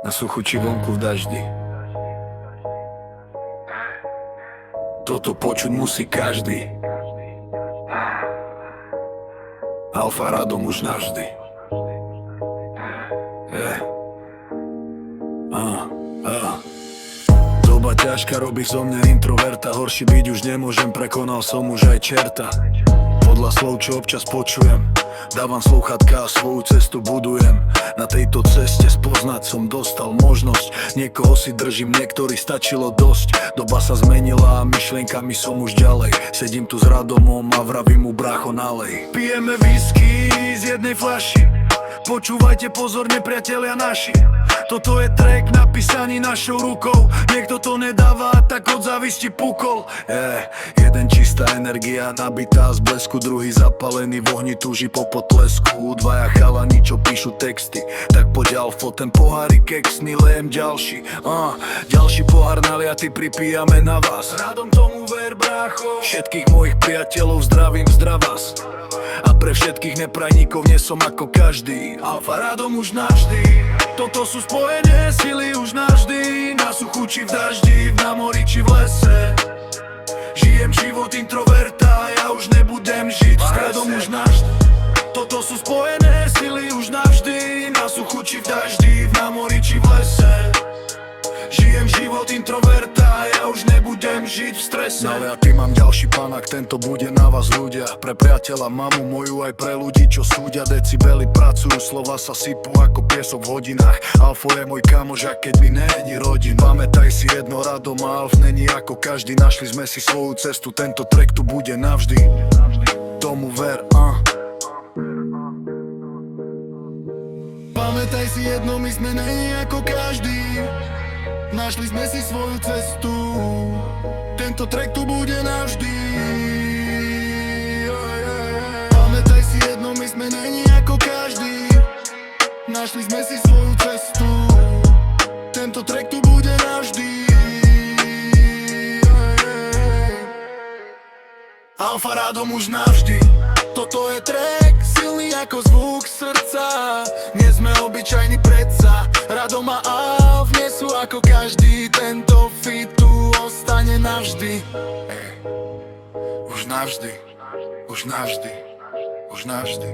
Na suchu či vonku v daždi. Toto počuť musí každý. Alfa Radom už navždy. Doba ťažká robí zo mňa introverta. Horší byť už nemôžem, prekonal som už aj čerta. Podľa slov, čo občas počujem, dávam slúchatka a svoju cestu budujem. Na tejto ceste spoznať som dostal možnosť. Niekoho si držím, niektorý stačilo dosť. Doba sa zmenila a myšlienkami som už ďalej. Sedím tu s Radomom a vravím mu brácho nalej. Pijeme whisky z jednej fľaši. Počúvajte pozorne, priatelia naši. Toto je track napísaný našou rukou. Niekto to nedáva, tak od závisti pukol. Jeden čistá energia nabitá z blesku, druhý zapalený v ohni túži po potlesku. Dvaja chalani, čo píšu texty, tak poď alfo, ten pohárik keksný, lejem ďalší. Ďalší pohár naliaty, pripíjame na vás. Radom tomu ver, brácho. Všetkých mojich priateľov zdravím, zdravás. A pre všetkých neprajníkov nie som ako každý. Alfa Radom už navždy. Toto sú spojené sily už navždy. Na suchu či v daždi, na mori či v lese. Žijem život introverta, ja už nebudem žiť s Radom už navždy. Toto sú spojené sily už navždy. Na suchu či v daždi, na mori či v lese. Žijem život introverta, ja už nebudem žiť v strese. Naliatý mám ďalší panak, tento bude na vás ľudia. Pre priateľa, mamu moju, aj pre ľudí, čo súdia. Decibely pracujú, slova sa sypú ako piesok v hodinách. Alfo je môj kamož, a keď mi není rodin. Pamätaj si jedno, Radom a Alf není ako každý. Našli sme si svoju cestu, tento track tu bude navždy. Tomu ver, Pamätaj si jedno, my sme není ako každý. Našli sme si svoju cestu. Tento track tu bude navždy. Pamätaj si jedno, my sme není ako každý. Našli sme si svoju cestu. Tento track tu bude navždy. Alfa Radom už navždy. Toto je track silný ako zvuk srdca. Nie sme obyčajní predsa. Radom a Alf nie sú ako každý. Tento feat tu ostane navždy. Už navždy. Už navždy. Už navždy.